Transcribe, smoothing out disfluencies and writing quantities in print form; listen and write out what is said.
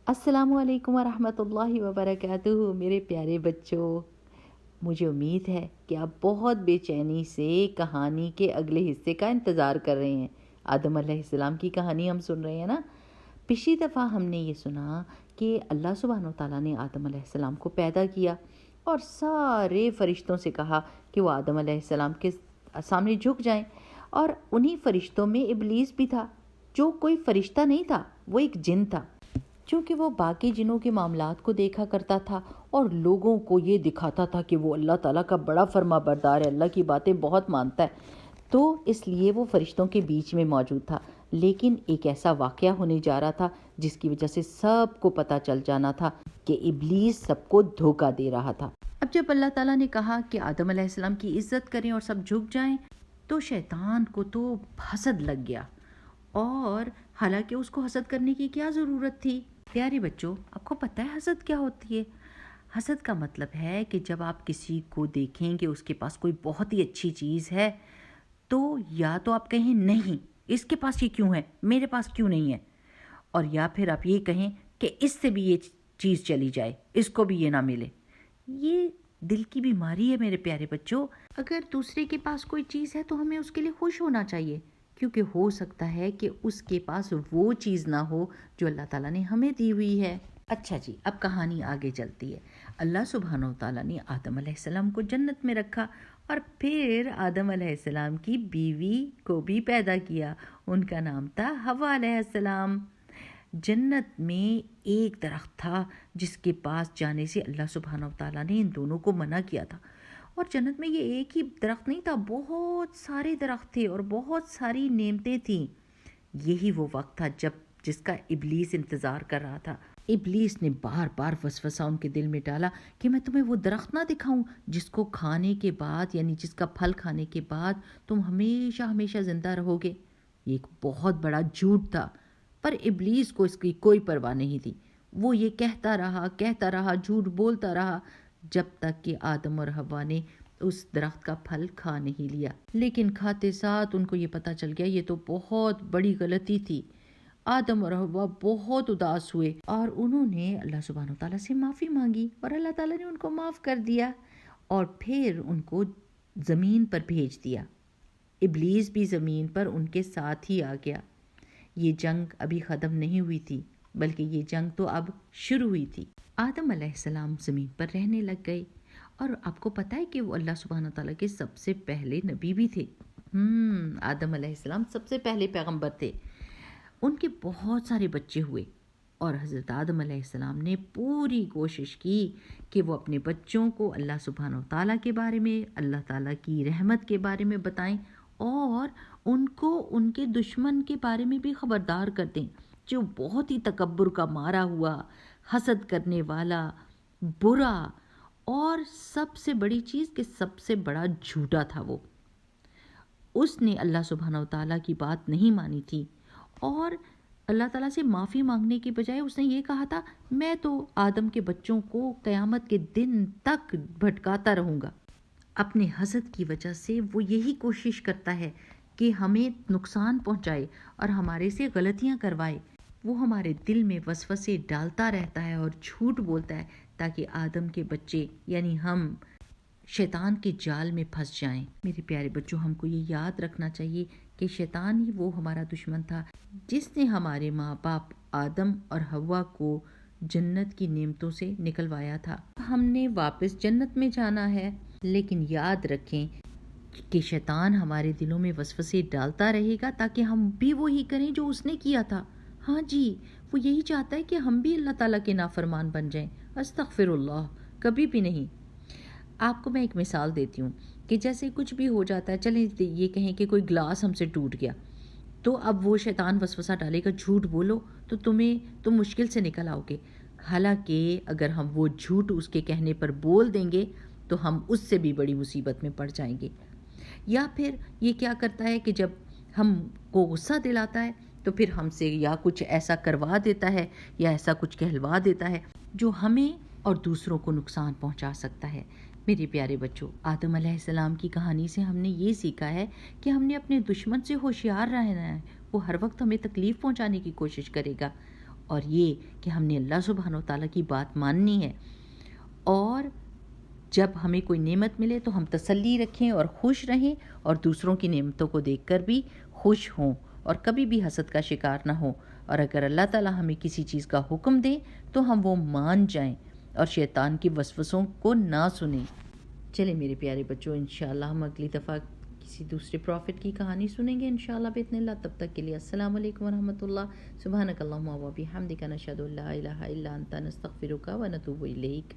السلام علیکم ورحمۃ اللہ وبرکاتہ میرے پیارے بچوں، مجھے امید ہے کہ آپ بہت بے چینی سے کہانی کے اگلے حصے کا انتظار کر رہے ہیں۔ آدم علیہ السلام کی کہانی ہم سن رہے ہیں نا۔ پچھلی دفعہ ہم نے یہ سنا کہ اللہ سبحانہ و تعالیٰ نے آدم علیہ السلام کو پیدا کیا اور سارے فرشتوں سے کہا کہ وہ آدم علیہ السلام کے سامنے جھک جائیں، اور انہی فرشتوں میں ابلیس بھی تھا، جو کوئی فرشتہ نہیں تھا، وہ ایک جن تھا۔ چونکہ وہ باقی جنوں کے معاملات کو دیکھا کرتا تھا اور لوگوں کو یہ دکھاتا تھا کہ وہ اللہ تعالیٰ کا بڑا فرما بردار ہے، اللہ کی باتیں بہت مانتا ہے، تو اس لیے وہ فرشتوں کے بیچ میں موجود تھا۔ لیکن ایک ایسا واقعہ ہونے جا رہا تھا جس کی وجہ سے سب کو پتہ چل جانا تھا کہ ابلیس سب کو دھوکہ دے رہا تھا۔ اب جب اللہ تعالیٰ نے کہا کہ آدم علیہ السلام کی عزت کریں اور سب جھک جائیں، تو شیطان کو تو حسد لگ گیا، اور حالانکہ اس کو حسد کرنے کی کیا ضرورت تھی؟ پیارے بچوں، آپ کو پتہ ہے حسد کیا ہوتی ہے؟ حسد کا مطلب ہے کہ جب آپ کسی کو دیکھیں کہ اس کے پاس کوئی بہت ہی اچھی چیز ہے، تو یا تو آپ کہیں نہیں، اس کے پاس یہ کیوں ہے، میرے پاس کیوں نہیں ہے، اور یا پھر آپ یہ کہیں کہ اس سے بھی یہ چیز چلی جائے، اس کو بھی یہ نہ ملے۔ یہ دل کی بیماری ہے میرے پیارے بچوں۔ اگر دوسرے کے پاس کوئی چیز ہے تو ہمیں اس کے لیے خوش ہونا چاہیے، کیونکہ ہو سکتا ہے کہ اس کے پاس وہ چیز نہ ہو جو اللہ تعالیٰ نے ہمیں دی ہوئی ہے۔ اچھا جی، اب کہانی آگے چلتی ہے۔ اللہ سبحانہ و تعالیٰ نے آدم علیہ السلام کو جنت میں رکھا، اور پھر آدم علیہ السلام کی بیوی کو بھی پیدا کیا۔ ان کا نام تھا حوا علیہ السلام۔ جنت میں ایک درخت تھا جس کے پاس جانے سے اللہ سبحانہ و تعالیٰ نے ان دونوں کو منع کیا تھا۔ اور جنت میں یہ ایک ہی درخت نہیں تھا، بہت سارے درخت تھے اور بہت ساری نعمتیں تھیں۔ یہی وہ وقت تھا جس کا ابلیس انتظار کر رہا تھا۔ ابلیس نے بار بار وسوسہ ان کے دل میں ڈالا کہ میں تمہیں وہ درخت نہ دکھاؤں جس کو کھانے کے بعد، یعنی جس کا پھل کھانے کے بعد تم ہمیشہ ہمیشہ زندہ رہو گے۔ یہ ایک بہت بڑا جھوٹ تھا، پر ابلیس کو اس کی کوئی پرواہ نہیں تھی۔ وہ یہ کہتا رہا، جھوٹ بولتا رہا، جب تک کہ آدم اور حوا نے اس درخت کا پھل کھا نہیں لیا۔ لیکن کھاتے ساتھ ان کو یہ پتہ چل گیا یہ تو بہت بڑی غلطی تھی۔ آدم اور حوا بہت اداس ہوئے اور انہوں نے اللہ سبحانہ وتعالیٰ سے معافی مانگی، اور اللہ تعالیٰ نے ان کو معاف کر دیا اور پھر ان کو زمین پر بھیج دیا۔ ابلیس بھی زمین پر ان کے ساتھ ہی آ گیا۔ یہ جنگ ابھی ختم نہیں ہوئی تھی، بلکہ یہ جنگ تو اب شروع ہوئی تھی۔ آدم علیہ السلام زمین پر رہنے لگ گئے، اور آپ کو پتہ ہے کہ وہ اللہ سبحانہ تعالیٰ کے سب سے پہلے نبی بھی تھے۔ آدم علیہ السلام سب سے پہلے پیغمبر تھے۔ ان کے بہت سارے بچے ہوئے، اور حضرت آدم علیہ السلام نے پوری کوشش کی کہ وہ اپنے بچوں کو اللہ سبحانہ تعالیٰ کے بارے میں، اللہ تعالیٰ کی رحمت کے بارے میں بتائیں، اور ان کو ان کے دشمن کے بارے میں بھی خبردار کر دیں، جو بہت ہی تکبر کا مارا ہوا، حسد کرنے والا، برا، اور سب سے بڑی چیز کہ سب سے بڑا جھوٹا تھا۔ وہ اس نے اللہ سبحانہ وتعالیٰ کی بات نہیں مانی تھی، اور اللہ تعالیٰ سے معافی مانگنے کی بجائے اس نے یہ کہا تھا میں تو آدم کے بچوں کو قیامت کے دن تک بھٹکاتا رہوں گا۔ اپنے حسد کی وجہ سے وہ یہی کوشش کرتا ہے کہ ہمیں نقصان پہنچائے اور ہمارے سے غلطیاں کروائے۔ وہ ہمارے دل میں وسوسے ڈالتا رہتا ہے اور جھوٹ بولتا ہے تاکہ آدم کے بچے یعنی ہم شیطان کے جال میں پھنس جائیں۔ میرے پیارے بچوں، ہم کو یہ یاد رکھنا چاہیے کہ شیطان ہی وہ ہمارا دشمن تھا جس نے ہمارے ماں باپ آدم اور حوا کو جنت کی نعمتوں سے نکلوایا تھا۔ ہم نے واپس جنت میں جانا ہے، لیکن یاد رکھیں کہ شیطان ہمارے دلوں میں وسوسے ڈالتا رہے گا تاکہ ہم بھی وہی کریں جو اس نے کیا تھا۔ ہاں جی، وہ یہی چاہتا ہے کہ ہم بھی اللہ تعالیٰ کے نافرمان بن جائیں۔ استغفر اللہ، کبھی بھی نہیں۔ آپ کو میں ایک مثال دیتی ہوں کہ جیسے کچھ بھی ہو جاتا ہے، چلیں یہ کہیں کہ کوئی گلاس ہم سے ٹوٹ گیا، تو اب وہ شیطان وسوسہ ڈالے گا جھوٹ بولو تو تم مشکل سے نکل آؤ گے۔ حالانکہ اگر ہم وہ جھوٹ اس کے کہنے پر بول دیں گے تو ہم اس سے بھی بڑی مصیبت میں پڑ جائیں گے۔ یا پھر یہ کیا کرتا ہے کہ جب ہم کو غصہ دلاتا ہے تو پھر ہم سے یا کچھ ایسا کروا دیتا ہے یا ایسا کچھ کہلوا دیتا ہے جو ہمیں اور دوسروں کو نقصان پہنچا سکتا ہے۔ میرے پیارے بچوں، آدم علیہ السلام کی کہانی سے ہم نے یہ سیکھا ہے کہ ہم نے اپنے دشمن سے ہوشیار رہنا ہے۔ وہ ہر وقت ہمیں تکلیف پہنچانے کی کوشش کرے گا، اور یہ کہ ہم نے اللہ سبحانہ و تعالیٰ کی بات ماننی ہے، اور جب ہمیں کوئی نعمت ملے تو ہم تسلی رکھیں اور خوش رہیں، اور دوسروں کی نعمتوں کو دیکھ کر بھی خوش ہوں اور کبھی بھی حسد کا شکار نہ ہوں، اور اگر اللہ تعالیٰ ہمیں کسی چیز کا حکم دیں تو ہم وہ مان جائیں اور شیطان کی وسوسوں کو نہ سنیں۔ چلیں میرے پیارے بچوں، انشاءاللہ ہم اگلی دفعہ کسی دوسرے پروفٹ کی کہانی سنیں گے انشاءاللہ باذن اللہ۔ تب تک کے لیے السلام علیکم ورحمۃ اللہ۔ سبحانک اللہم و بحمدک، نشہد ان لا الہ الا انت، نستغفرک و نتوب الیک۔